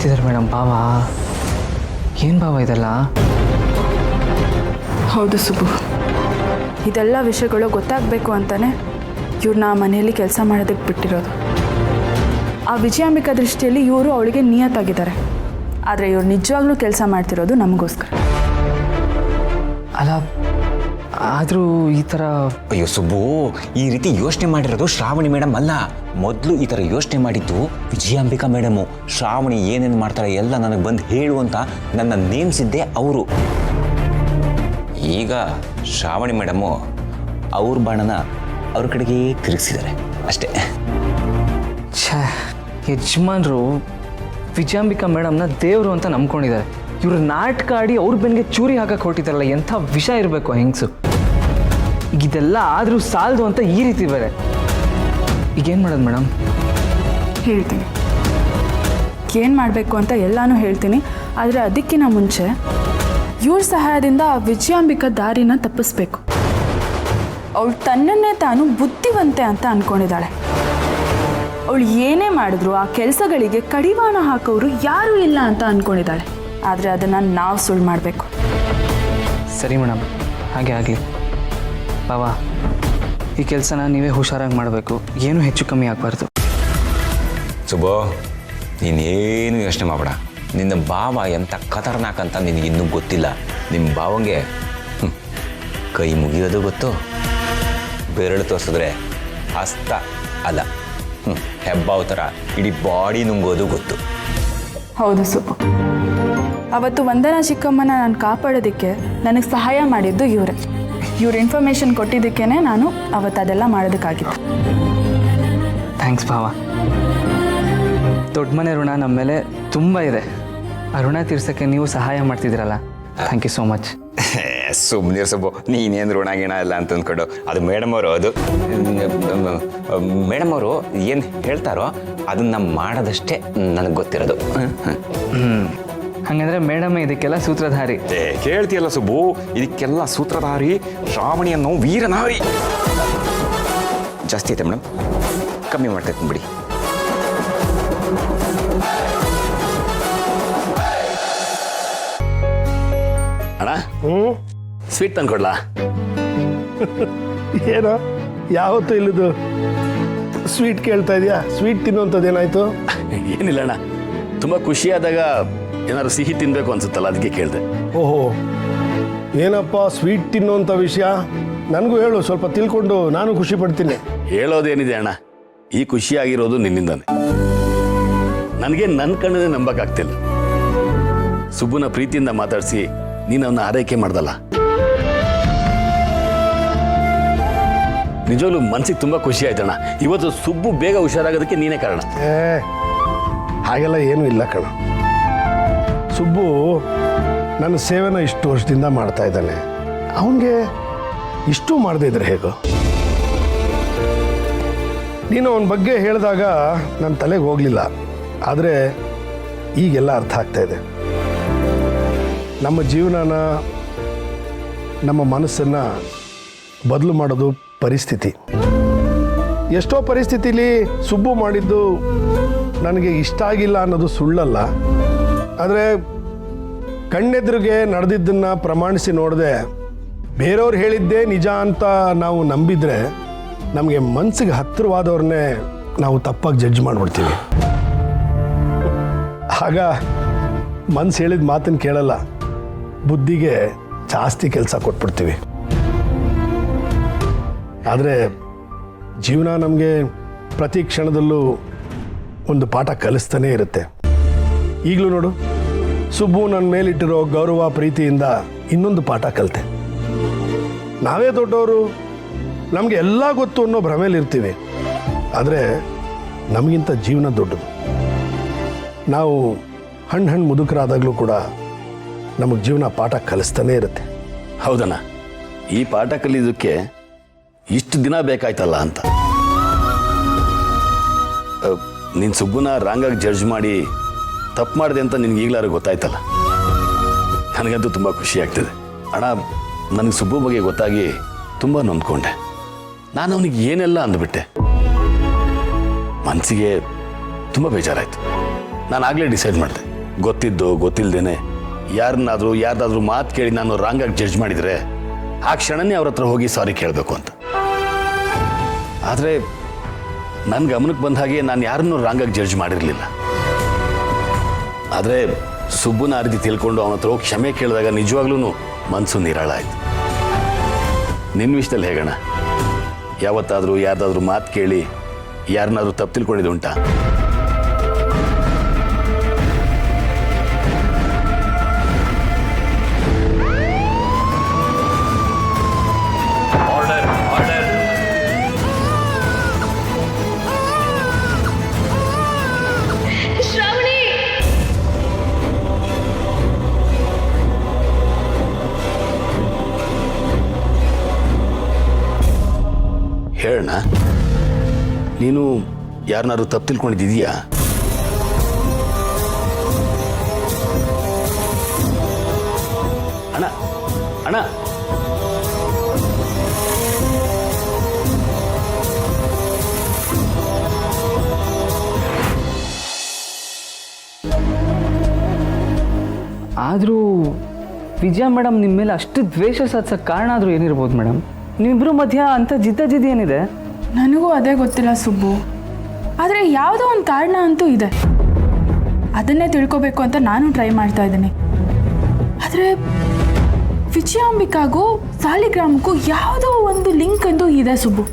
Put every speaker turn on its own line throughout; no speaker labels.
ಹೇಳ್ತಿದ್ದಾರೆ ಮೇಡಮ್ ಭಾವ. ಏನು ಭಾವ ಇದೆಲ್ಲ?
ಹೌದು ಸುಬ್ಬು, ಇದೆಲ್ಲ ವಿಷಯಗಳು ಗೊತ್ತಾಗಬೇಕು ಅಂತಾನೆ ಇವ್ರನ್ನ ಮನೆಯಲ್ಲಿ ಕೆಲಸ ಮಾಡೋದಕ್ಕೆ ಬಿಟ್ಟಿರೋದು. ಆ ವಿಜಯಾಂಬಿಕಾ ದೃಷ್ಟಿಯಲ್ಲಿ ಇವರು ಅವಳಿಗೆ ನಿಯತ್ತಾಗಿದ್ದಾರೆ, ಆದರೆ ಇವ್ರು ನಿಜವಾಗ್ಲೂ ಕೆಲಸ ಮಾಡ್ತಿರೋದು ನಮಗೋಸ್ಕರ.
ಅಲ್ಲ, ಆದರೂ ಈ ಥರ...
ಅಯ್ಯೋ ಸುಬ್ಬು, ಈ ರೀತಿ ಯೋಚನೆ ಮಾಡಿರೋದು ಶ್ರಾವಣಿ ಮೇಡಮ್ ಅಲ್ಲ. ಮೊದಲು ಈ ಥರ ಯೋಚನೆ ಮಾಡಿದ್ದು ವಿಜಯಾಂಬಿಕಾ ಮೇಡಮು. ಶ್ರಾವಣಿ ಏನೇನು ಮಾಡ್ತಾರೆ ಎಲ್ಲ ನನಗೆ ಬಂದು ಹೇಳು ಅಂತ ನನ್ನ ನೇಮಿಸಿದ್ದೆ ಅವರು. ಈಗ ಶ್ರಾವಣಿ ಮೇಡಮು ಅವ್ರ ಬಾಣನ ಅವ್ರ ಕಡೆಗೆ ತಿರುಗಿಸಿದ್ದಾರೆ ಅಷ್ಟೇ.
ಛೇ, ಯಜಮಾನ್ರು ವಿಜಯಾಂಬಿಕಾ ಮೇಡಮ್ನ ದೇವರು ಅಂತ ನಂಬ್ಕೊಂಡಿದ್ದಾರೆ. ಇವ್ರು ನಾಟಕ ಆಡಿ ಅವ್ರ ಬೆನ್ನಿಗೆ ಚೂರಿ ಹಾಕಕ್ಕೆ ಹೊರಟಿದ್ದಾರಲ್ಲ, ಎಂಥ ವಿಷ ಇರಬೇಕು ಹೆಂಗಸು. ಇದೆಲ್ಲ ಆದರೂ ಸಾಲದು ಅಂತ ಈ ರೀತಿ ಬೇರೆ. ಈಗೇನು ಮಾಡೋದು ಮೇಡಮ್?
ಹೇಳ್ತೀನಿ, ಏನು ಮಾಡಬೇಕು ಅಂತ ಎಲ್ಲನೂ ಹೇಳ್ತೀನಿ. ಆದರೆ ಅದಕ್ಕಿಂತ ಮುಂಚೆ ಇವ್ರ ಸಹಾಯದಿಂದ ಆ ವಿಜಯಾಂಬಿಕಾ ದಾರಿನ ತಪ್ಪಿಸ್ಬೇಕು. ಅವಳು ತನ್ನನ್ನೇ ತಾನು ಬುದ್ಧಿವಂತೆ ಅಂತ ಅಂದ್ಕೊಂಡಿದ್ದಾಳೆ. ಅವಳು ಏನೇ ಮಾಡಿದ್ರು ಆ ಕೆಲಸಗಳಿಗೆ ಕಡಿವಾಣ ಹಾಕೋರು ಯಾರೂ ಇಲ್ಲ ಅಂತ ಅಂದ್ಕೊಂಡಿದ್ದಾಳೆ. ಆದರೆ ಅದನ್ನು ನಾವು ಸುಳ್ಳು ಮಾಡಬೇಕು.
ಸರಿ ಮೇಡಮ್, ಹಾಗೆ ಆಗಲಿ. ಬಾವಾ, ಈ ಕೆಲಸನ ನೀವೇ ಹುಷಾರಾಗಿ ಮಾಡಬೇಕು, ಏನೂ ಹೆಚ್ಚು ಕಮ್ಮಿ ಆಗಬಾರ್ದು.
ಸುಬ್ಬು, ನೀನೇನು ಯೋಚನೆ ಮಾಡಬೇಡ. ನಿನ್ನ ಭಾವ ಎಂಥ ಖತರ್ನಾಕ್ ಅಂತ ನಿನಗಿನ್ನೂ ಗೊತ್ತಿಲ್ಲ. ನಿಮ್ಮ ಭಾವಂಗೆ ಕೈ ಮುಗಿಯೋದು ಗೊತ್ತು, ಬೆರಳು ತೋರಿಸಿದ್ರೆ ಹಸ್ತ ಅಲ್ಲ ಹೆಬ್ಬಾವ್ ಥರ ಇಡೀ ಬಾಡಿ ನುಂಗೋದು ಗೊತ್ತು.
ಹೌದು ಸುಬ್ಬು, ಅವತ್ತು ವಂದನಾ ಚಿಕ್ಕಮ್ಮನ ನಾನು ಕಾಪಾಡೋದಕ್ಕೆ ನನಗೆ ಸಹಾಯ ಮಾಡಿದ್ದು ಇವರೇ. ಇವ್ರ ಇನ್ಫಾರ್ಮೇಷನ್ ಕೊಟ್ಟಿದ್ದಕ್ಕೇ ನಾನು ಅವತ್ತು ಅದೆಲ್ಲ ಮಾಡೋದಕ್ಕಾಗಿತ್ತು.
ಥ್ಯಾಂಕ್ಸ್ ಭಾವ. ದೊಡ್ಡ ಮನೆ ಋಣ ನಮ್ಮ ಮೇಲೆ ತುಂಬ ಇದೆ. ಆ ಋಣ ತೀರ್ಸೋಕ್ಕೆ ನೀವು ಸಹಾಯ ಮಾಡ್ತಿದ್ದೀರಲ್ಲ, ಥ್ಯಾಂಕ್ ಯು ಸೋ ಮಚ್.
ಸುಮ್ಮನೆ ಸುಬ್ಬು, ನೀನೇನು ಋಣ ಗಿಣ ಇಲ್ಲ ಅಂತ ಅಂದ್ಕೊಂಡು. ಅದು ಮೇಡಮ್ ಅವರು, ಅದು ಮೇಡಮ್ ಅವರು ಏನು ಹೇಳ್ತಾರೋ ಅದನ್ನು ಮಾಡೋದಷ್ಟೇ ನನಗೆ ಗೊತ್ತಿರೋದು.
ಹಾಗಂದ್ರೆ ಮೇಡಮ್ ಇದಕ್ಕೆಲ್ಲ ಸೂತ್ರಧಾರಿ.
ಕೇಳ್ತೀಯಲ್ಲ ಸುಬ್ಬು, ಇದಕ್ಕೆಲ್ಲ ಸೂತ್ರಧಾರಿ ಶ್ರಾವಣಿ ಅನ್ನೋ ವೀರನಾರಿ. ಜಾಸ್ತಿ ಐತೆ ಮೇಡಮ್, ಕಮ್ಮಿ ಮಾಡ್ತೈತೆ ಬಿಡಿ.
ಅಣ್ಣ, ಸ್ವೀಟ್ ತಂದು ಕೊಡ್ಲಾ?
ಏನೋ ಯಾವತ್ತೂ ಇಲ್ಲದು ಸ್ವೀಟ್ ಕೇಳ್ತಾ ಇದೆಯಾ? ಸ್ವೀಟ್ ತಿನ್ನುವಂಥದ್ದು ಏನಾಯ್ತು?
ಏನಿಲ್ಲ ಅಣ್ಣ, ತುಂಬ ಖುಷಿಯಾದಾಗ ಏನಾದ್ರು ಸಿಹಿ ತಿನ್ಬೇಕು ಅನ್ಸುತ್ತಲ್ಲ, ಅದಕ್ಕೆ ಕೇಳಿದೆ.
ಓಹೋ, ಏನಪ್ಪ ಸ್ವೀಟ್ ತಿನ್ನುವಂಥ ವಿಷಯ? ನನಗೂ ಹೇಳು, ಸ್ವಲ್ಪ ತಿಳ್ಕೊಂಡು ನಾನು ಖುಷಿ ಪಡ್ತೀನಿ.
ಹೇಳೋದೇನಿದೆ ಅಣ್ಣ, ಈ ಖುಷಿಯಾಗಿರೋದು ನಿನ್ನಿಂದಾನೆ. ನನಗೆ ನನ್ನ ಕಣ್ಣನ್ನೇ ನಂಬಕ್ಕಾಗ್ತಿಲ್ಲ. ಸುಬ್ಬುನ ಪ್ರೀತಿಯಿಂದ ಮಾತಾಡಿಸಿ ನೀನು ಅವನ್ನ ಆರೈಕೆ ಮಾಡ್ದಲ್ಲ, ನಿಜವಾಗ್ಲೂ ಮನ್ಸಿಗೆ ತುಂಬ ಖುಷಿ ಆಯ್ತಣ್ಣ. ಇವತ್ತು ಸುಬ್ಬು ಬೇಗ ಹುಷಾರಾಗೋದಕ್ಕೆ ನೀನೇ ಕಾರಣ.
ಹಾಗೆಲ್ಲ ಏನೂ ಇಲ್ಲ ಕಣ. ಸುಬ್ಬು ನನ್ನ ಸೇವೆನ ಇಷ್ಟು ವರ್ಷದಿಂದ ಮಾಡ್ತಾ ಇದ್ದಾನೆ. ಅವನಿಗೆ ಇಷ್ಟು ಮಾಡದೇ ಇದ್ರೆ ಹೇಗೋ? ನೀನು ಅವನ ಬಗ್ಗೆ ಹೇಳಿದಾಗ ನನ್ನ ತಲೆಗೆ ಹೋಗಲಿಲ್ಲ, ಆದರೆ ಈಗೆಲ್ಲ ಅರ್ಥ ಆಗ್ತಾ ಇದೆ. ನಮ್ಮ ಜೀವನನ, ನಮ್ಮ ಮನಸ್ಸನ್ನು ಬದಲು ಮಾಡೋದು ಪರಿಸ್ಥಿತಿ. ಎಷ್ಟೋ ಪರಿಸ್ಥಿತಿಲಿ ಸುಬ್ಬು ಮಾಡಿದ್ದು ನನಗೆ ಇಷ್ಟ ಆಗಿಲ್ಲ ಅನ್ನೋದು ಸುಳ್ಳಲ್ಲ. ಆದರೆ ಕಣ್ಣೆದುರಿಗೆ ನಡೆದಿದ್ದನ್ನು ಪ್ರಮಾಣಿಸಿ ನೋಡದೆ ಬೇರೆಯವ್ರು ಹೇಳಿದ್ದೇ ನಿಜ ಅಂತ ನಾವು ನಂಬಿದರೆ ನಮಗೆ ಮನಸ್ಸಿಗೆ ಹತ್ತಿರವಾದವ್ರನ್ನೇ ನಾವು ತಪ್ಪಾಗಿ ಜಡ್ಜ್ ಮಾಡಿಬಿಡ್ತೀವಿ. ಆಗ ಮನಸ್ಸು ಹೇಳಿದ ಮಾತನ್ನು ಕೇಳಲ್ಲ, ಬುದ್ಧಿಗೆ ಜಾಸ್ತಿ ಕೆಲಸ ಕೊಟ್ಬಿಡ್ತೀವಿ. ಆದರೆ ಜೀವನ ನಮಗೆ ಪ್ರತಿ ಕ್ಷಣದಲ್ಲೂ ಒಂದು ಪಾಠ ಕಲಿಸ್ತಾನೇ ಇರುತ್ತೆ. ಈಗಲೂ ನೋಡು, ಸುಬ್ಬು ನನ್ನ ಮೇಲಿಟ್ಟಿರೋ ಗೌರವ ಪ್ರೀತಿಯಿಂದ ಇನ್ನೊಂದು ಪಾಠ ಕಲಿತೆ. ನಾವೇ ದೊಡ್ಡವರು, ನಮಗೆ ಎಲ್ಲ ಗೊತ್ತು ಅನ್ನೋ ಭ್ರಮೆಯಲ್ಲಿರ್ತೀವಿ. ಆದರೆ ನಮಗಿಂತ ಜೀವನ ದೊಡ್ಡದು. ನಾವು ಹಣ್ಣು ಮುದುಕರಾದಾಗಲೂ ಕೂಡ ನಮಗೆ ಜೀವನ ಪಾಠ ಕಲಿಸ್ತಾನೇ ಇರುತ್ತೆ.
ಹೌದಣ್ಣ, ಈ ಪಾಠ ಕಲಿಯೋದಕ್ಕೆ ಇಷ್ಟು ದಿನ ಬೇಕಾಯ್ತಲ್ಲ ಅಂತ. ನೀನು ಸುಬ್ಬುನ ರಾಂಗಾಗಿ ಜಡ್ಜ್ ಮಾಡಿ ತಪ್ಪು ಮಾಡಿದೆ ಅಂತ ನಿನ್ಗೆ ಈಗಲಾರು ಗೊತ್ತಾಯ್ತಲ್ಲ, ನನಗಂತೂ ತುಂಬ ಖುಷಿ ಆಗ್ತಿದೆ. ಅಣ್ಣ, ನನಗೆ ಸುಬ್ಬು ಬಗ್ಗೆ ಗೊತ್ತಾಗಿ ತುಂಬ ನೊಂದ್ಕೊಂಡೆ. ನಾನು ಅವನಿಗೆ ಏನೆಲ್ಲ ಅಂದ್ಬಿಟ್ಟೆ. ಮನಸ್ಸಿಗೆ ತುಂಬ ಬೇಜಾರಾಯಿತು. ನಾನು ಆಗಲೇ ಡಿಸೈಡ್ ಮಾಡಿದೆ, ಗೊತ್ತಿದ್ದು ಗೊತ್ತಿಲ್ಲದೇನೆ ಯಾರ್ದಾದ್ರೂ ಮಾತು ಕೇಳಿ ನಾನು ರಾಂಗಾಗಿ ಜಡ್ಜ್ ಮಾಡಿದರೆ ಆ ಕ್ಷಣನೇ ಅವ್ರ ಹತ್ರ ಹೋಗಿ ಸಾರಿ ಕೇಳಬೇಕು ಅಂತ. ಆದರೆ ನನ್ನ ಗಮನಕ್ಕೆ ಬಂದ ಹಾಗೆ ನಾನು ಯಾರನ್ನೂ ರಾಂಗಾಗಿ ಜಡ್ಜ್ ಮಾಡಿರಲಿಲ್ಲ. ಆದರೆ ಸುಬ್ಬುನ ಆ ರೀತಿ ತಿಳ್ಕೊಂಡು ಅವನ ಹತ್ರ ಹೋಗಿ ಕ್ಷಮೆ ಕೇಳಿದಾಗ ನಿಜವಾಗ್ಲೂ ಮನಸ್ಸು ನಿರಾಳ ಆಯಿತು. ನಿನ್ನ ವಿಷಯದಲ್ಲಿ ಹೇಗಣ? ಯಾವತ್ತಾದರೂ ಯಾರ್ದಾದ್ರೂ ಮಾತು ಕೇಳಿ ಯಾರನ್ನಾದ್ರೂ ತಪ್ಪು ತಿಳ್ಕೊಂಡಿದ್ದು ಉಂಟಾ? ಹೇಳಣ್ಣ, ನೀನು ಯಾರನ್ನಾರು ತಪ್ಪು ತಿಳ್ಕೊಂಡಿದ್ದೀಯಾ? ಅಣ್ಣ ಅಣ್ಣ
ಆದರೂ ವಿಜಯ ಮೇಡಮ್ ನಿಮ್ಮ ಮೇಲೆ ಅಷ್ಟು ದ್ವೇಷ ಸಾಧಿಸೋಕ್ಕೆ ಕಾರಣ ಆದರೂ ಏನಿರ್ಬೋದು ಮೇಡಮ್? ನಿಮ್ಮಿಬ್ಬರ ಮಧ್ಯ ಅಂಥ ಜಿದ್ದ ಏನಿದೆ?
ನನಗೂ ಅದೇ ಗೊತ್ತಿಲ್ಲ ಸುಬ್ಬು. ಆದರೆ ಯಾವುದೋ ಒಂದು ಕಾರಣ ಅಂತೂ ಇದೆ. ಅದನ್ನೇ ತಿಳ್ಕೊಬೇಕು ಅಂತ ನಾನು ಟ್ರೈ ಮಾಡ್ತಾ ಇದ್ದೀನಿ. ಆದರೆ ವಿಜಯಾಂಬಿಕಾಗೂ ಸಾಲಿಗ್ರಾಮಕ್ಕೂ ಯಾವುದೋ ಒಂದು ಲಿಂಕ್ ಅಂತೂ ಇದೆ ಸುಬ್ಬು.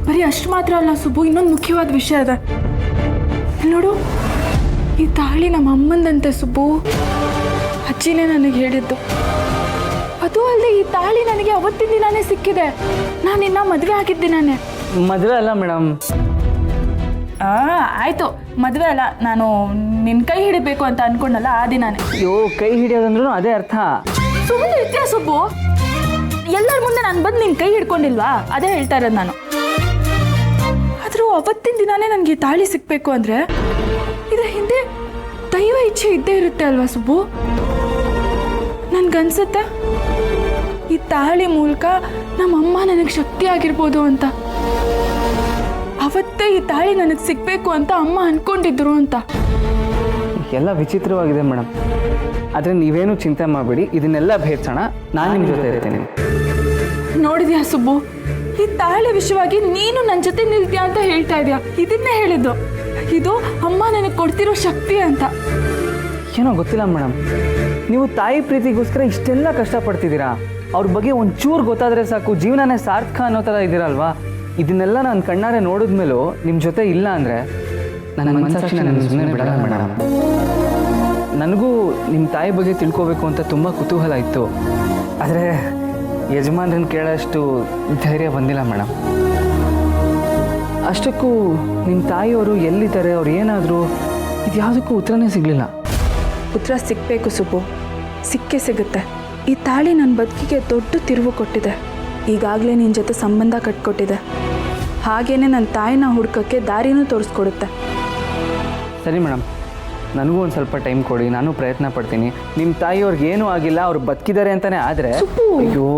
ಬರೀ ಅಷ್ಟು ಮಾತ್ರ ಅಲ್ಲ ಸುಬ್ಬು, ಇನ್ನೊಂದು ಮುಖ್ಯವಾದ ವಿಷಯ ಇದೆ. ನೋಡು, ಈ ತಾಳಿ ನಮ್ಮ ಅಮ್ಮಂದಂತೆ ಸುಬ್ಬು. ಅಜ್ಜಿನೇ ನನಗೆ ಹೇಳಿದ್ದು. ಅದು ಅಲ್ಲದೆ ಈ ತಾಳಿ ನನಗೆ ಅವತ್ತಿನ ದಿನಾನೇ ಸಿಕ್ಕಿದೆ. ನಾನಿನ್ನ ಮದುವೆ ಆಗಿದ್ದಿನಾನೆ.
ಮದುವೆ ಅಲ್ಲ ಮೇಡಮ್.
ಆಯಿತು, ಮದುವೆ ಅಲ್ಲ. ನಾನು ನಿನ್ನ ಕೈ ಹಿಡಿಬೇಕು ಅಂತ ಅನ್ಕೊಂಡಲ್ಲ ಆ ದಿನಾನೇ.
ಅಯ್ಯೋ, ಕೈ ಹಿಡಿಯೋದಂದ್ರೂ ಅದೇ ಅರ್ಥ.
ಸುಮ್ಮನೆ ಇರ್ತೀಯ ಸುಬ್ಬು? ಎಲ್ಲರ ಮುಂದೆ ನಾನು ಬಂದು ನಿನ್ನ ಕೈ ಹಿಡ್ಕೊಂಡಿಲ್ವಾ? ಅದೇ ಹೇಳ್ತಾ ಇರೋದು ನಾನು. ಆದರೂ ಅವತ್ತಿನ ದಿನಾನೇ ನನಗೆ ತಾಳಿ ಸಿಕ್ಕಬೇಕು ಅಂದರೆ ಇದರ ಹಿಂದೆ ದೈವ ಇಚ್ಛೆ ಇದ್ದೇ ಇರುತ್ತೆ ಅಲ್ವಾ ಸುಬ್ಬು? ನನ್ಗನ್ಸುತ್ತೆ ಈ ತಾಳಿ ಮೂಲಕ ನಮ್ಮಮ್ಮ ನನಗೆ ಶಕ್ತಿ ಆಗಿರ್ಬೋದು ಅಂತ. ಅವತ್ತೇ ಈ ತಾಳಿ ನನಗೆ ಸಿಗಬೇಕು ಅಂತ ಅಮ್ಮ ಅನ್ಕೊಂಡಿದ್ರು ಅಂತ.
ಎಲ್ಲ ವಿಚಿತ್ರವಾಗಿದೆ ಮೇಡಮ್. ಆದರೆ ನೀವೇನು ಚಿಂತೆ ಮಾಡಬೇಡಿ, ಇದನ್ನೆಲ್ಲ ಭೇದಿಸೋಣ. ನಾನು ನಿಮ್ಮ ಜೊತೆ ಇರ್ತೀನಿ.
ನೋಡಿದ್ಯಾ ಸುಬ್ಬು, ಈ ತಾಳಿ ವಿಷಯವಾಗಿ ನೀನು ನನ್ನ ಜೊತೆ ನಿಲ್ತೀಯ ಅಂತ ಹೇಳ್ತಾ ಇದೀಯ. ಇದನ್ನೇ ಹೇಳಿದ್ದು, ಇದು ಅಮ್ಮ ನನಗೆ ಕೊಡ್ತಿರೋ ಶಕ್ತಿ ಅಂತ.
ಏನೋ ಗೊತ್ತಿಲ್ಲ ಮೇಡಮ್, ನೀವು ತಾಯಿ ಪ್ರೀತಿಗೋಸ್ಕರ ಇಷ್ಟೆಲ್ಲ ಕಷ್ಟಪಡ್ತಿದ್ದೀರಾ. ಅವ್ರ ಬಗ್ಗೆ ಒಂಚೂರು ಗೊತ್ತಾದರೆ ಸಾಕು, ಜೀವನನೇ ಸಾರ್ಥಕ ಅನ್ನೋ ಥರ ಇದ್ದೀರಲ್ವಾ. ಇದನ್ನೆಲ್ಲ ನಾನು ಕಣ್ಣಾರೆ ನೋಡಿದ್ಮೇಲೂ ನಿಮ್ಮ ಜೊತೆ ಇಲ್ಲ ಅಂದರೆ ನನ್ನ ಮನಸ್ಸಾಕ್ಷಿ ನನ್ನ ಸುಮ್ಮನೆ ಬಿಡಲ್ಲ ಮೇಡಮ್. ನನಗೂ ನಿಮ್ಮ ತಾಯಿ ಬಗ್ಗೆ ತಿಳ್ಕೋಬೇಕು ಅಂತ ತುಂಬ ಕುತೂಹಲ ಇತ್ತು. ಆದರೆ ಯಜಮಾನ್ರನ್ನ ಕೇಳೋಷ್ಟು ಧೈರ್ಯ ಬಂದಿಲ್ಲ ಮೇಡಮ್. ಅಷ್ಟಕ್ಕೂ ನಿಮ್ಮ ತಾಯಿಯವರು ಎಲ್ಲಿದ್ದಾರೆ, ಅವ್ರು ಏನಾದರೂ, ಇದು ಯಾವುದಕ್ಕೂ ಉತ್ತರನೇ ಸಿಗಲಿಲ್ಲ.
ಉತ್ತರ ಸಿಗಬೇಕು ಸುಬ್ಬು, ಸಿಕ್ಕೇ ಸಿಗುತ್ತೆ. ಈ ತಾಳಿ ನನ್ನ ಬದುಕಿಗೆ ದೊಡ್ಡ ತಿರುವು ಕೊಟ್ಟಿದೆ. ಈಗಾಗಲೇ ನಿನ್ನ ಜೊತೆ ಸಂಬಂಧ ಕಟ್ಕೊಟ್ಟಿದೆ. ಹಾಗೇನೆ ನನ್ನ ತಾಯಿನ ಹುಡ್ಕೋಕ್ಕೆ ದಾರಿನೂ ತೋರಿಸ್ಕೊಡುತ್ತೆ.
ಸರಿ ಮೇಡಮ್, ನನಗೂ ಒಂದು ಸ್ವಲ್ಪ ಟೈಮ್ ಕೊಡಿ, ನಾನು ಪ್ರಯತ್ನ ಪಡ್ತೀನಿ. ನಿಮ್ಮ ತಾಯಿಯವ್ರಿಗೆ ಏನೂ ಆಗಿಲ್ಲ, ಅವ್ರು ಬದುಕಿದ್ದಾರೆ ಅಂತಲೇ. ಆದರೆ ಅಯ್ಯೋ,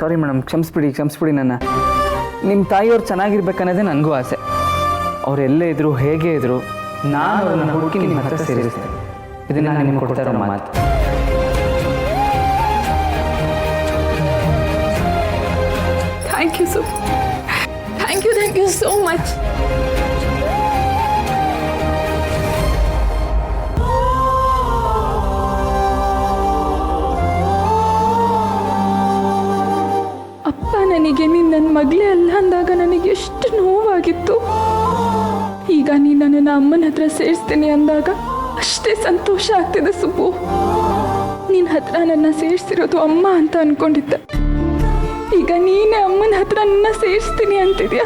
ಸಾರಿ ಮೇಡಮ್, ಕ್ಷಮಿಸ್ಬಿಡಿ ನನ್ನ. ನಿಮ್ಮ ತಾಯಿಯವ್ರು ಚೆನ್ನಾಗಿರ್ಬೇಕನ್ನೋದೇ ನನಗೂ ಆಸೆ. ಅವ್ರು ಎಲ್ಲೇ ಇದ್ರು, ಹೇಗೆ ಇದ್ರು, ನಾನು ಅವ್ರನ್ನ ಹುಡುಕಿ ನಿಮ್ಮ ಹತ್ರ ಸೇರಿಸ್ತೇನೆ. ಇದನ್ನು ನಾನು ನಿಮ್ಗೆ ಕೊಡ್ತಾ ಇರೋ ಮಾತು.
Thank you Subbu, thank you so much. ಅಪ್ಪ ನನಗೆ ನೀನು ನನ್ನ ಮಗಳೇ ಅಲ್ಲ ಅಂದಾಗ ನನಗೆ ಎಷ್ಟು ನೋವಾಗಿತ್ತು. ಈಗ ನೀನು ನನ್ನನ್ನು ಅಮ್ಮನ ಹತ್ರ ಸೇರಿಸ್ತೀನಿ ಅಂದಾಗ ಅಷ್ಟೇ ಸಂತೋಷ ಆಗ್ತಿದೆ ಸುಬ್ಬು. ನಿನ್ನ ಹತ್ರ ನನ್ನ ಸೇರಿಸಿರೋದು ಅಮ್ಮ ಅಂತ ಅನ್ಕೊಂಡಿದ್ದೆ. ಈಗ ನೀನೇ ಅಮ್ಮನ ಹತ್ರ ನನ್ನ ಸೇರಿಸ್ತೀನಿ ಅಂತಿದ್ಯಾ.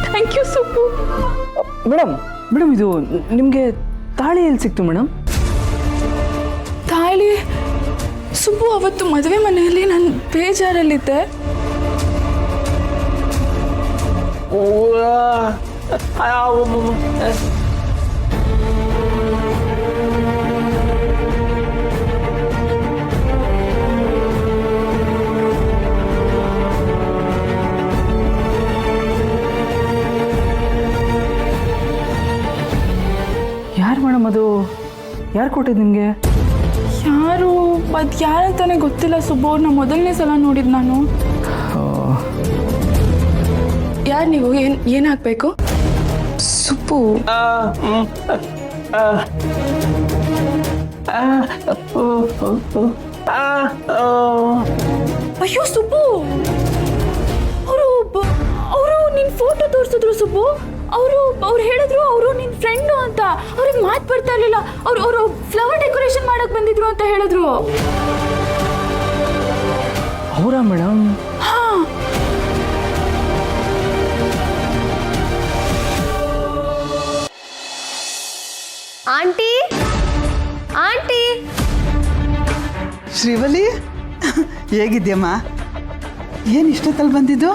Thank you Subbu.
ಮೇಡಮ್ ಇದು ನಿಮಗೆ ತಾಳಿ ಎಲ್ಲಿ ಸಿಕ್ತು ಮೇಡಮ್?
ತಾಳಿ ಸುಬ್ಬು, ಅವತ್ತು ಮದುವೆ ಮನೆಯಲ್ಲಿ ನಾನು ಬೇಜಾರಲ್ಲಿದ್ದೆ.
ಯಾರು ಮೇಡಮ್ ಅದು? ಯಾರು ಕೊಟ್ಟಿದ್ದು ನಿಮಗೆ?
ಯಾರು ಅದು ಯಾರಂತಾನೆ ಗೊತ್ತಿಲ್ಲ ಸುಬ್ಬು. ಅವ್ರನ್ನ ಮೊದಲನೇ ಸಲ ನೋಡಿದ್ದು ನಾನು. ಯಾರು ನೀವು? ಏನಾಗಬೇಕು? ಸುಬ್ಬು, ಅಯ್ಯೋ ಸುಬ್ಬು, ಅವರು ನಿನ್ನ ಫೋಟೋ ತೋರಿಸಿದ್ರು ಸುಬ್ಬು. ಅವ್ರು ಹೇಳಿದ್ರು ಅವರು ನಿನ್ನ ಫ್ರೆಂಡು ಅಂತ. ಅವ್ರಿಗೆ ಮಾತು ಬರ್ತಾ ಇರಲಿಲ್ಲ. ಅವರು ಫ್ಲವರ್ ಡೆಕೋರೇಷನ್ ಮಾಡಕ್ ಬಂದಿದ್ರು ಅಂತ ಹೇಳಿದ್ರು.
ಅವರಾ ಮೇಡಮ್?
ಹಾ.
Aunty, aunty.
ಶ್ರೀವಲಿ, ಹೇಗಿದ್ಯಮ್ಮ? ಏನು ಇಷ್ಟೊತ್ತಲ್ಲಿ ಬಂದಿದ್ದು?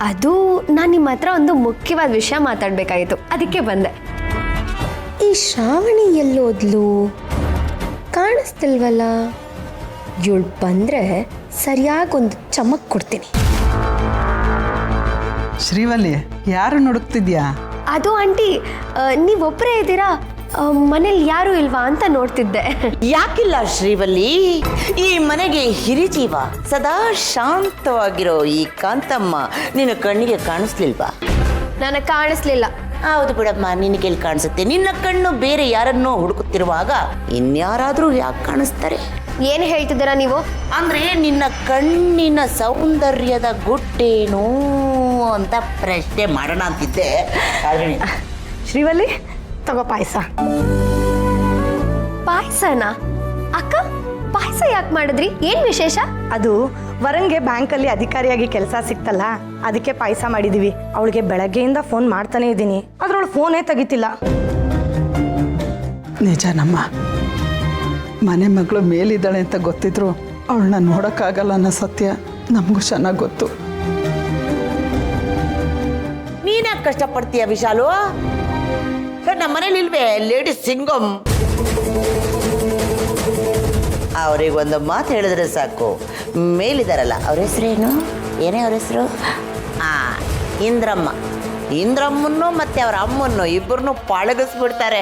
ಅದು ನಾನು ನಿಮ್ಮ ಹತ್ರ ಒಂದು ಮುಖ್ಯವಾದ ವಿಷಯ ಮಾತಾಡಬೇಕಾಗಿತ್ತು, ಅದಕ್ಕೆ ಬಂದೆ. ಈ ಶ್ರಾವಣಿ ಎಲ್ಲೋದ್ಲು? ಕಾಣಿಸ್ತಿಲ್ವಲ್ಲ. ಇವಳು ಬಂದರೆ ಸರಿಯಾಗಿ ಒಂದು ಚಮಕ್ ಕೊಡ್ತೀನಿ.
ಶ್ರೀವಲಿ, ಯಾರು ಹುಡುಕ್ತಿದ್ಯಾ?
ಅದು ಆಂಟಿ, ನೀವೊಬ್ಬರೇ ಇದ್ದೀರಾ? ಮನೇಲಿ ಯಾರೂ ಇಲ್ವಾ ಅಂತ ನೋಡ್ತಿದ್ದೆ.
ಯಾಕಿಲ್ಲ ಶ್ರೀವಲ್ಲಿ, ಈ ಮನೆಗೆ ಹಿರಿಜೀವ, ಸದಾ ಶಾಂತವಾಗಿರೋ ಈ ಕಾಂತಮ್ಮ ನಿನ್ನ ಕಣ್ಣಿಗೆ ಕಾಣಿಸ್ಲಿಲ್ವಾ?
ನನಗೆ ಕಾಣಿಸ್ಲಿಲ್ಲ.
ಹೌದು ಬಿಡಮ್ಮ, ನಿನಗೆಲ್ಲಿ ಕಾಣಿಸುತ್ತೆ? ನಿನ್ನ ಕಣ್ಣು ಬೇರೆ ಯಾರನ್ನೋ ಹುಡುಕುತ್ತಿರುವಾಗ ಇನ್ಯಾರಾದ್ರೂ ಯಾಕೆ ಕಾಣಿಸ್ತಾರೆ?
ಏನು ಹೇಳ್ತಿದ್ದೀರಾ ನೀವು?
ಅಂದ್ರೆ ನಿನ್ನ ಕಣ್ಣಿನ ಸೌಂದರ್ಯದ ಗುಟ್ಟೇನು ಅಂತ ಪ್ರಶ್ನೆ ಮಾಡೋಣ ಅಂತಿದ್ದೆ.
ಶ್ರೀವಲ್ಲಿ, ತಗೋ ಪಾಯಸ.
ಪಾಯಸನಾ? ಅಕ್ಕ, ಪಾಯಸ ಯಾಕೆ ಮಾಡಿದ್ರಿ? ಏನು ವಿಶೇಷ?
ಅದು ವರಂಗೆ ಬ್ಯಾಂಕಲ್ಲಿ ಅಧಿಕಾರಿಯಾಗಿ ಕೆಲಸ ಸಿಕ್ತಲ್ಲ, ಅದಕ್ಕೆ ಪಾಯಸ ಮಾಡಿದೀವಿ. ಅವಳಿಗೆ ಬೆಳಗ್ಗೆಯಿಂದ ಫೋನ್ ಮಾಡ್ತಾನೆ ಇದ್ದೀನಿ, ಅದ್ರೊಳಗೆ ಫೋನೇ ತೆಗಿತಿಲ್ಲ.
ನಿಜನಮ್ಮ, ಮನೆ ಮಗಳು ಮೇಲಿದ್ದಾಳೆ ಅಂತ ಗೊತ್ತಿದ್ರು ಅವಳನ್ನ ನೋಡೋಕ್ಕಾಗಲ್ಲ ಅನ್ನೋ ಸತ್ಯ ನಮಗೂ ಚೆನ್ನಾಗಿ ಗೊತ್ತು.
ನೀನ್ಯಾಕೆ ಕಷ್ಟಪಡ್ತೀಯ ವಿಶಾಲು? ನಮ್ಮ ಮನೇಲಿ ಇಲ್ವೇ ಲೇಡೀಸ್ ಸಿಂಗಮ್? ಅವ್ರಿಗೊಂದು ಮಾತು ಹೇಳಿದ್ರೆ ಸಾಕು, ಮೇಲಿದಾರಲ್ಲ, ಅವ್ರ ಹೆಸರೇನು? ಏನೇ ಅವ್ರ ಹೆಸರು? ಇಂದ್ರಮ್ಮ. ಇಂದ್ರಮ್ಮನ್ನು ಮತ್ತೆ ಅವ್ರ ಅಮ್ಮನ್ನು ಇಬ್ಬರನ್ನು ಪಳಗಿಸ್ಬಿಡ್ತಾರೆ.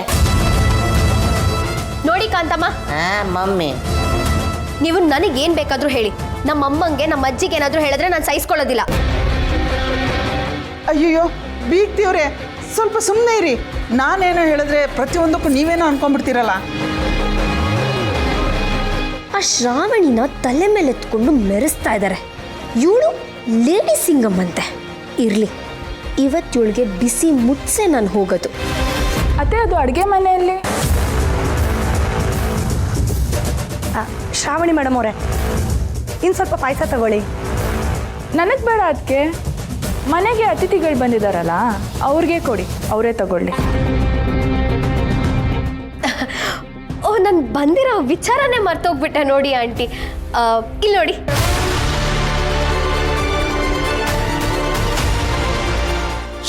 ನೋಡಿ ಕಾಂತಮ್ಮ,
ಮಮ್ಮಿ,
ನೀವು ನನಗೇನು ಬೇಕಾದರೂ ಹೇಳಿ, ನಮ್ಮ ಅಮ್ಮಂಗೆ ನಮ್ಮ ಅಜ್ಜಿಗೆ ಏನಾದರೂ ಹೇಳಿದ್ರೆ ನಾನು ಸಹಿಸ್ಕೊಳ್ಳೋದಿಲ್ಲ.
ಅಯ್ಯಯ್ಯೋ ಬೀಗ್ತಿವ್ರೆ, ಸ್ವಲ್ಪ ಸುಮ್ಮನೆ ಇರಿ. ನಾನೇನೋ ಹೇಳಿದ್ರೆ ಪ್ರತಿಯೊಂದಕ್ಕೂ ನೀವೇನೋ ಅನ್ಕೊಂಡ್ಬಿಡ್ತೀರಲ್ಲ.
ಆ ಶ್ರಾವಣಿನ ತಲೆ ಮೇಲೆ ಎತ್ಕೊಂಡು ಮೆರೆಸ್ತಾ ಇದ್ದಾರೆ. ಇವಳು ಲೇಡಿ ಸಿಂಗಮ್ ಅಂತೆ. ಇರಲಿ, ಇವತ್ತಿವಳಿಗೆ ಬಿಸಿ ಮುಟ್ಸೆ ನಾನು ಹೋಗೋದು.
ಅತ್ತೆ, ಅದು ಅಡುಗೆ ಮನೆಯಲ್ಲಿ.
ಶ್ರಾವಣಿ ಮೇಡಮ್ ಅವರೇ, ಇನ್ನು ಸ್ವಲ್ಪ ಪಾಯಸ ತಗೊಳ್ಳಿ.
ನನಗೆ ಬೇಡ ಅದಕ್ಕೆ. ಮನೆಗೆ ಅತಿಥಿಗಳು ಬಂದಿದ್ದಾರಲ್ಲ, ಅವ್ರಿಗೆ ಕೊಡಿ, ಅವರೇ ತಗೊಳ್ಳಿ.
ಓ, ನಾನು ಬಂದಿರೋ ವಿಚಾರನೇ ಮರ್ತೋಗ್ಬಿಟ್ಟೆ ನೋಡಿ ಆಂಟಿ. ಇಲ್ಲಿ ನೋಡಿ.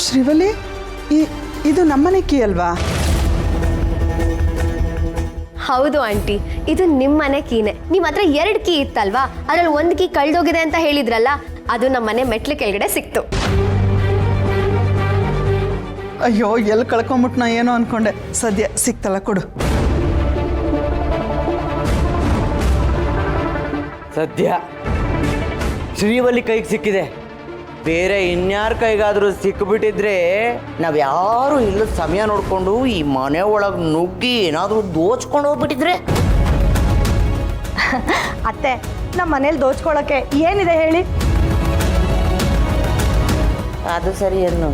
ಶ್ರೀವಲಿ, ಇದು ನಮ್ಮನೆ ಕೀ ಅಲ್ವಾ?
ಹೌದು ಆಂಟಿ, ಇದು ನಿಮ್ಮ ಮನೆ ಕೀನೆ. ನಿಮ್ಮ ಹತ್ರ 2 ಕೀ ಇತ್ತಲ್ವಾ? ಅದರಲ್ಲಿ 1 ಕೀ ಕಳೆದೋಗಿದೆ ಅಂತ ಹೇಳಿದ್ರಲ್ಲ, ಅದು ನಮ್ಮ ಮನೆ ಮೆಟ್ಲು ಕೆಳಗಡೆ ಸಿಕ್ತು.
ಅಯ್ಯೋ, ಎಲ್ಲಿ ಕಳ್ಕೊಂಬಿಟ್ನ ಏನೋ ಅನ್ಕೊಂಡೆ. ಸದ್ಯ ಸಿಕ್ತಲ್ಲ, ಕೊಡು.
ಸದ್ಯ ಶ್ರೀವಲ್ಲಿ ಕೈಗೆ ಸಿಕ್ಕಿದೆ. ಬೇರೆ ಇನ್ಯಾರ ಕೈಗಾದರೂ ಸಿಕ್ಕಿಬಿಟ್ಟಿದ್ರೆ
ನಾವ್ಯಾರು ಇಲ್ಲ ಸಮಯ ನೋಡಿಕೊಂಡು ಈ ಮನೆ ಒಳಗೆ ನುಗ್ಗಿ ಏನಾದರೂ ದೋಚ್ಕೊಂಡು ಹೋಗ್ಬಿಟ್ಟಿದ್ರೆ?
ಅತ್ತೆ, ನಮ್ಮ ಮನೇಲಿ ದೋಚ್ಕೊಳ್ಳೋಕೆ ಏನಿದೆ ಹೇಳಿ?
ಅದು ಸರಿ ಅನ್ನು.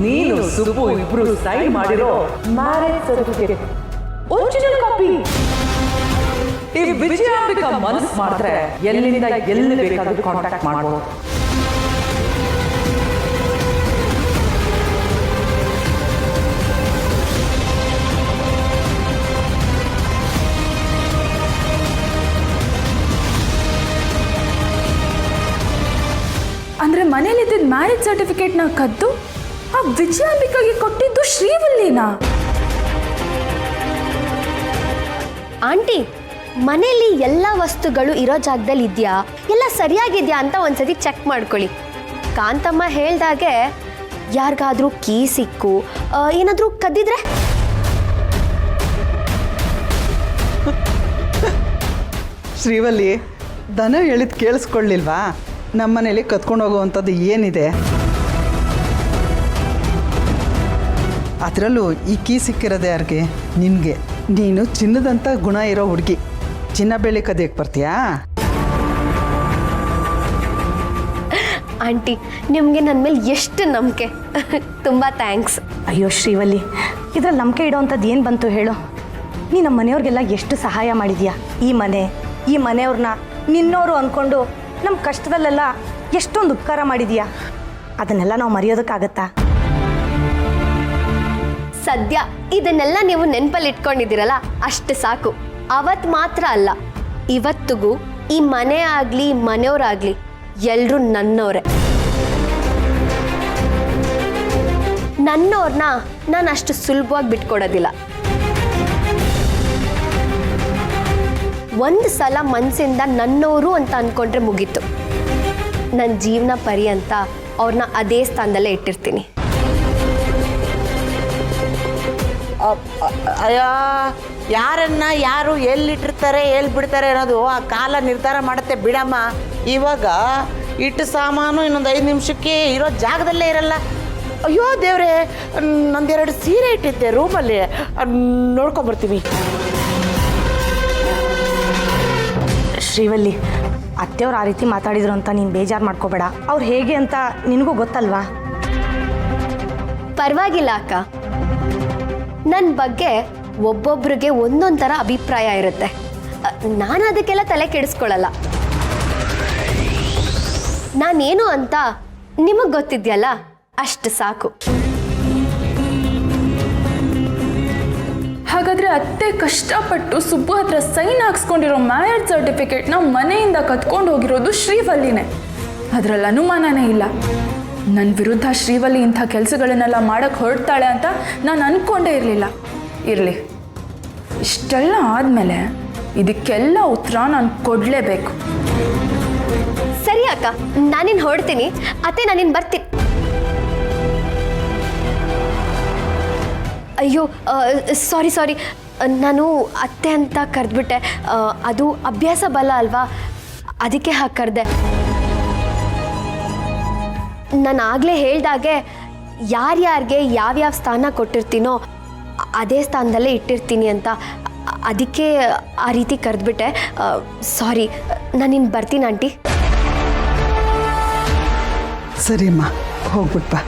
ನೀನು ಸುಬ್ಬು ಇಬ್ರು ಸೈನ್ ಮಾಡಿರೋ ಮ್ಯಾರೇಜ್ ಸರ್ಟಿಫಿಕೇಟ್ ಒರಿಜಿನಲ್ ಕಾಪಿ. ಈ ವಿಜಯಾಂಬಿಕಾ ಮನಸ್ಸು ಮಾಡಿದ್ರೆ ಎಲ್ಲಿಂದ ಎಲ್ಲಿ ಬೇಕಾದ್ರೂ ಕಾಂಟ್ಯಾಕ್ಟ್ ಮಾಡ್ಬೋದು.
ಅಂದರೆ ಮನೇಲಿದ್ದಿದ್ದ ಮ್ಯಾರೇಜ್ ಸರ್ಟಿಫಿಕೇಟ್ನ ಕದ್ದು ಆ ವಿಜಯಾಂಬಿಕಾಗೆ ಕೊಟ್ಟಿದ್ದು ಶ್ರೀವಲ್ಲಿನಾ?
ಆಂಟಿ, ಮನೆಯಲ್ಲಿ ಎಲ್ಲ ವಸ್ತುಗಳು ಇರೋ ಜಾಗದಲ್ಲಿ ಇದೆಯಾ, ಎಲ್ಲ ಸರಿಯಾಗಿದೆಯಾ ಅಂತ ಒಂದ್ಸತಿ ಚೆಕ್ ಮಾಡ್ಕೊಳ್ಳಿ. ಕಾಂತಮ್ಮ ಹೇಳ್ದಾಗೆ ಯಾರಿಗಾದ್ರೂ ಕೀ ಸಿಕ್ಕು ಏನಾದರೂ ಕದ್ದಿದ್ರೆ?
ಶ್ರೀವಲ್ಲಿ, ದನ ಹೇಳಿದ್ ಕೇಳಿಸ್ಕೊಳ್ಳಿಲ್ವಾ? ನಮ್ಮನೇಲಿ ಕತ್ಕೊಂಡು ಹೋಗುವಂಥದ್ದು ಏನಿದೆ? ಅದರಲ್ಲೂ ಈ ಕೀ ಸಿಕ್ಕಿರೋದು ಯಾರಿಗೆ? ನಿನಗೆ. ನೀನು ಚಿನ್ನದಂಥ ಗುಣ ಇರೋ ಹುಡುಗಿ, ಚಿನ್ನ ಬೆಳ್ಳಿ ಕದಿಯಕ್ಕೆ ಬರ್ತೀಯಾ?
ಆಂಟಿ, ನಿಮಗೆ ನನ್ನ ಮೇಲೆ ಎಷ್ಟು ನಂಬಿಕೆ. ತುಂಬ ಥ್ಯಾಂಕ್ಸ್.
ಅಯ್ಯೋ ಶ್ರೀವಲ್ಲಿ, ಇದ್ರಲ್ಲಿ ನಂಬಿಕೆ ಇಡೋವಂಥದ್ದು ಏನು ಬಂತು ಹೇಳು? ನೀ ನಮ್ಮ ಮನೆಯವ್ರಿಗೆಲ್ಲ ಎಷ್ಟು ಸಹಾಯ ಮಾಡಿದ್ಯಾ. ಈ ಮನೆಯವ್ರನ್ನ ನಿನ್ನೋರು ಅಂದ್ಕೊಂಡು ನಮ್ಮ ಕಷ್ಟದಲ್ಲೆಲ್ಲ ಎಷ್ಟೊಂದು ಉಪಕಾರ ಮಾಡಿದ್ಯಾ. ಅದನ್ನೆಲ್ಲ ನಾವು ಮರೆಯೋದಕ್ಕಾಗತ್ತಾ?
ಸದ್ಯ ಇದನ್ನೆಲ್ಲ ನೀವು ನೆನಪಲ್ಲಿ ಇಟ್ಕೊಂಡಿದ್ದೀರಲ್ಲ, ಅಷ್ಟು ಸಾಕು. ಅವತ್ತು ಮಾತ್ರ ಅಲ್ಲ, ಇವತ್ತಿಗೂ ಈ ಮನೆ ಆಗಲಿ ಮನೆಯವರಾಗಲಿ ಎಲ್ಲರೂ ನನ್ನವರೇ. ನನ್ನವ್ರನ್ನ ನಾನು ಅಷ್ಟು ಸುಲಭವಾಗಿ ಬಿಟ್ಕೊಡೋದಿಲ್ಲ. ಒಂದು ಸಲ ಮನಸ್ಸಿಂದ ನನ್ನವರು ಅಂತ ಅಂದ್ಕೊಂಡ್ರೆ ಮುಗೀತು. ನನ್ನ ಜೀವನ ಪರ್ಯಂತ ಅವ್ರನ್ನ ಅದೇ ಸ್ಥಾನದಲ್ಲೇ ಇಟ್ಟಿರ್ತೀನಿ.
ಅಯ್ಯೋ, ಯಾರನ್ನ ಯಾರು ಎಲ್ಲಿಟ್ಟಿರ್ತಾರೆ ಬಿಡ್ತಾರೆ ಅನ್ನೋದು ಆ ಕಾಲ ನಿರ್ಧಾರ ಮಾಡುತ್ತೆ ಬಿಡಮ್ಮ. ಇವಾಗ ಇಟ್ಟು ಸಾಮಾನು ಇನ್ನೊಂದು 5 ನಿಮಿಷಕ್ಕೆ ಇರೋ ಜಾಗದಲ್ಲೇ ಇರಲ್ಲ. ಅಯ್ಯೋ ದೇವ್ರೆ, ನಂದೆರಡು ಸೀರೆ ಇಟ್ಟಿದ್ದೆ ರೂಮಲ್ಲಿ, ನೋಡ್ಕೊಂಬರ್ತೀವಿ.
ಶ್ರೀವಲ್ಲಿ, ಅತ್ತೆಯವ್ರು ಆ ರೀತಿ ಮಾತಾಡಿದ್ರು ಅಂತ ನೀನು ಬೇಜಾರು ಮಾಡ್ಕೋಬೇಡ. ಅವ್ರು ಹೇಗೆ ಅಂತ ನಿನಗೂ ಗೊತ್ತಲ್ವಾ?
ಪರವಾಗಿಲ್ಲ ಅಕ್ಕ, ನನ್ನ ಬಗ್ಗೆ ಒಬ್ಬೊಬ್ರಿಗೆ ಒಂದೊಂದು ಥರ ಅಭಿಪ್ರಾಯ ಇರುತ್ತೆ. ನಾನು ಅದಕ್ಕೆಲ್ಲ ತಲೆ ಕೆಡಿಸ್ಕೊಳ್ಳಲ್ಲ. ನಾನೇನು ಅಂತ ನಿಮಗೆ ಗೊತ್ತಿದೆಯಲ್ಲ, ಅಷ್ಟು ಸಾಕು.
ಹಾಗಾದರೆ ಅತ್ತೆ ಕಷ್ಟಪಟ್ಟು ಸುಬ್ಬು ಹತ್ರ ಸೈನ್ ಹಾಕ್ಸ್ಕೊಂಡಿರೋ ಮ್ಯಾರೇಜ್ ಸರ್ಟಿಫಿಕೇಟ್ನ ಮನೆಯಿಂದ ಕತ್ಕೊಂಡು ಹೋಗಿರೋದು ಶ್ರೀವಲ್ಲಿನೇ. ಅದರಲ್ಲಿ ಅನುಮಾನನೇ ಇಲ್ಲ. ನನ್ನ ವಿರುದ್ಧ ಶ್ರೀವಲ್ಲಿ ಇಂಥ ಕೆಲಸಗಳನ್ನೆಲ್ಲ ಮಾಡೋಕ್ಕೆ ಹೊರಡ್ತಾಳೆ ಅಂತ ನಾನು ಅಂದ್ಕೊಂಡೇ ಇರಲಿಲ್ಲ. ಇರಲಿ, ಇಷ್ಟೆಲ್ಲ ಆದಮೇಲೆ ಇದಕ್ಕೆಲ್ಲ ಉತ್ತರ ನಾನು ಕೊಡಲೇಬೇಕು.
ಸರಿ ಅಕ್ಕ, ನಾನಿನ್ನು ಹೊರಡ್ತೀನಿ. ಅತ್ತೆ, ನಾನಿನ್ನು ಬರ್ತೀನಿ. ಅಯ್ಯೋ, ಸಾರಿ, ನಾನು ಅತ್ತೆ ಅಂತ ಕರೆದ್ಬಿಟ್ಟೆ. ಅದು ಅಭ್ಯಾಸ ಬಲ ಅಲ್ವಾ, ಅದಕ್ಕೆ ಹಾಗೆ ಕರೆದೆ. ನಾನು ಆಗಲೇ ಹೇಳ್ದಾಗೆ ಯಾರ್ಯಾರಿಗೆ ಯಾವ್ಯಾವ ಸ್ಥಾನ ಕೊಟ್ಟಿರ್ತೀನೋ ಅದೇ ಸ್ಥಾನದಲ್ಲೇ ಇಟ್ಟಿರ್ತೀನಿ ಅಂತ, ಅದಕ್ಕೆ ಆ ರೀತಿ ಕರೆದ್ಬಿಟ್ಟೆ. ಸಾರಿ, ನಾನಿನ್ನು ಬರ್ತೀನಿ ಆಂಟಿ.
ಸರಿಯಮ್ಮ, ಹೋಗ್ಬಿಟ್ ಬಾ.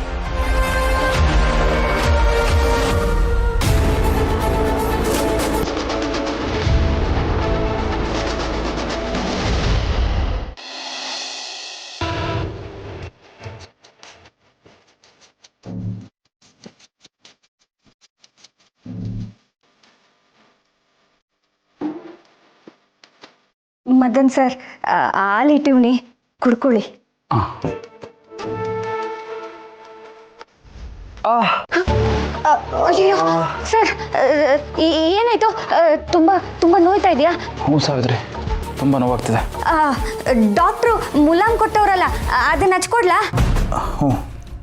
ಮದನ್ ಸರ್, ಹಾಲಿಟ್ಟಿವ್ನಿ, ಕುಡ್ಕೊಳ್ಳಿ. ಅಯ್ಯೋ ಸರ್, ಏನಾಯ್ತು? ತುಂಬ ನೋಯ್ತಾ ಇದೆಯಾ?
ಹ್ಞೂ ಸಾವಿತ್ರಿ, ತುಂಬ ನೋವಾಗ್ತಿದೆ.
ಡಾಕ್ಟ್ರು ಮುಲಾಮ್ ಕೊಟ್ಟವ್ರಲ್ಲ, ಅದನ್ನ ಹಚ್ಕೊಡ್ಲಾ?
ಹ್ಞೂ,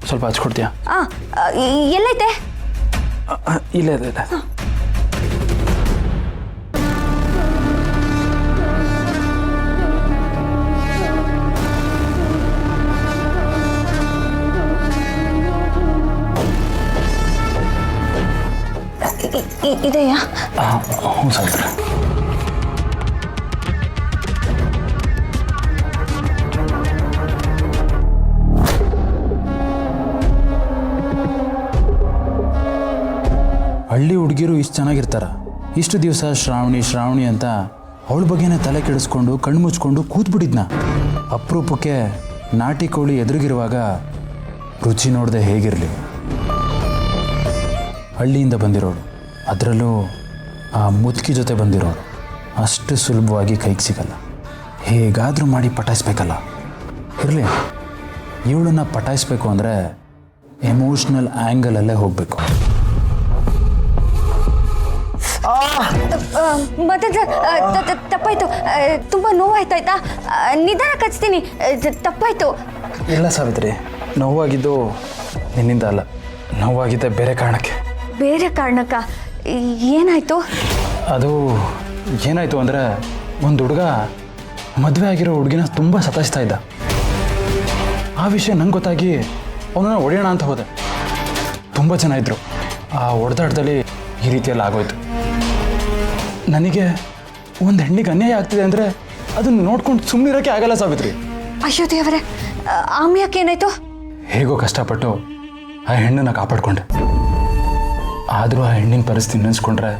ಸ್ವಲ್ಪ ಹಚ್ಕೊಡ್ತೀಯಾ?
ಎಲ್ಲೈತೆ?
ಇಲ್ಲೇ ಇದೆ.
ಇದೆಯಾ?
ಹ್ಞೂ ಸಾವಿತ್ರಿ.
ಹಳ್ಳಿ ಹುಡುಗಿರು ಇಷ್ಟು ಚೆನ್ನಾಗಿರ್ತಾರ? ಇಷ್ಟು ದಿವಸ ಶ್ರಾವಣಿ ಅಂತ ಅವಳ ಬಗ್ಗೆನೇ ತಲೆ ಕೆಡಿಸ್ಕೊಂಡು ಕಣ್ಣು ಮುಚ್ಕೊಂಡು ಕೂತ್ಬಿಟ್ಟಿದ್ನ. ಅಪರೂಪಕ್ಕೆ ನಾಟಿ ಕೋಳಿ ಎದುರಿಗಿರುವಾಗ ರುಚಿ ನೋಡದೆ ಹೇಗಿರಲಿ. ಹಳ್ಳಿಯಿಂದ ಬಂದಿರೋಳು, ಅದರಲ್ಲೂ ಆ ಮುದುಕಿ ಜೊತೆ ಬಂದಿರೋಳು, ಅಷ್ಟು ಸುಲಭವಾಗಿ ಕೈಗೆ ಸಿಗಲ್ಲ. ಹೇಗಾದರೂ ಮಾಡಿ ಪಟಾಯಿಸ್ಬೇಕಲ್ಲ. ಇರಲಿ, ಇವಳನ್ನು ಪಟಾಯಿಸ್ಬೇಕು ಅಂದರೆ ಎಮೋಷ್ನಲ್ ಆ್ಯಂಗಲಲ್ಲೇ ಹೋಗಬೇಕು.
ತಪ್ಪಾಯ್ತು, ತುಂಬ ನೋವಾಯ್ತಾಯ್ತಾ? ನಿಧಾನ ಕಚ್ತೀನಿ, ತಪ್ಪಾಯ್ತು.
ಇಲ್ಲ ಸಾವಿತ್ರಿ, ನೋವಾಗಿದ್ದು
ನಿನ್ನಿಂದ ಅಲ್ಲ, ನೋವಾಗಿದ್ದೆ ಬೇರೆ ಕಾರಣಕ್ಕೆ.
ಬೇರೆ ಕಾರಣಕ್ಕ? ಏನಾಯಿತು?
ಅದು ಏನಾಯಿತು ಅಂದರೆ, ಒಂದು ಹುಡುಗ ಮದುವೆ ಆಗಿರೋ ಹುಡುಗಿನ ತುಂಬ ಸತಾಯಿಸ್ತಾ ಇದ್ದ. ಆ ವಿಷಯ ನಂಗೆ ಗೊತ್ತಾಗಿ ಅವನನ್ನು ಹೊಡೆಯೋಣ ಅಂತ ಹೋದೆ. ತುಂಬ ಜನ ಇದ್ದರು. ಆ ಹೊಡೆದಾಟದಲ್ಲಿ ಈ ರೀತಿಯೆಲ್ಲ ಆಗೋಯ್ತು. ನನಗೆ ಒಂದು ಹೆಣ್ಣಿಗೆ ಅನ್ಯಾಯ ಆಗ್ತಿದೆ ಅಂದರೆ ಅದನ್ನು ನೋಡ್ಕೊಂಡು ಸುಮ್ಮನಿರೋಕ್ಕೆ ಆಗಲ್ಲ ಸಾವಿತ್ರಿ.
ಅಯ್ಯೋ ದೇವರೇ, ಆಮ್ಯಾಕೆ ಏನಾಯ್ತು?
ಹೇಗೋ ಕಷ್ಟಪಟ್ಟು ಆ ಹೆಣ್ಣನ್ನು ಕಾಪಾಡಿಕೊಂಡೆ. ಆದರೂ ಆ ಹೆಣ್ಣಿನ ಪರಿಸ್ಥಿತಿ ನೆನೆಸ್ಕೊಂಡ್ರೆ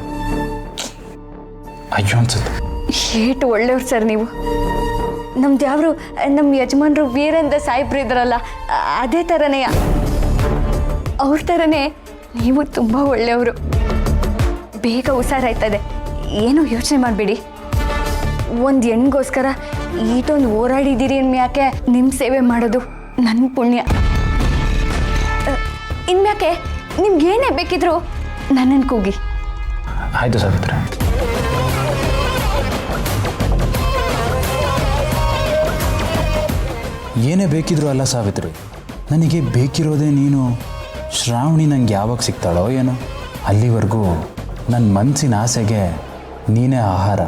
ಅಯ್ಯೋ ಅನ್ಸುತ್ತೆ.
ಏಟು ಒಳ್ಳೆಯವ್ರು ಸರ್ ನೀವು. ನಮ್ದು ಯಾರು ನಮ್ಮ ಯಜಮಾನರು ವೀರೇಂದ್ರ ಸಾಹೇಬ್ರು ಇದ್ರಲ್ಲ, ಅದೇ ಥರನೇ, ಅವ್ರ ಥರನೇ ನೀವು ತುಂಬ ಒಳ್ಳೆಯವರು. ಬೇಗ ಹುಷಾರಾಯ್ತದೆ, ಏನೂ ಯೋಚನೆ ಮಾಡಬೇಡಿ. ಒಂದು ಹೆಣ್ಣಿಗೋಸ್ಕರ ಈಟೊಂದು ಹೋರಾಡಿದ್ದೀರಿ ಇನ್ಮ್ಯಾಕೆ ನಿಮ್ಮ ಸೇವೆ ಮಾಡೋದು ನನ್ನ ಪುಣ್ಯ. ಇನ್ಮ್ಯಾಕೆ ನಿಮ್ಗೇನೇ ಬೇಕಿದ್ರು ನನ್ನನ್ನು ಕೂಗಿ.
ಆಯಿತು ಸಾವಿತ್ರಿ. ಏನೇ ಬೇಕಿದ್ರು ಅಲ್ಲ ಸಾವಿತ್ರಿ, ನನಗೆ ಬೇಕಿರೋದೇ ನೀನು. ಶ್ರಾವಣಿ ನಂಗೆ ಯಾವಾಗ ಸಿಗ್ತಾಳೋ ಏನೋ, ಅಲ್ಲಿವರೆಗೂ ನನ್ನ ಮನಸ್ಸಿನ ಆಸೆಗೆ ನೀನೇ ಆಹಾರ.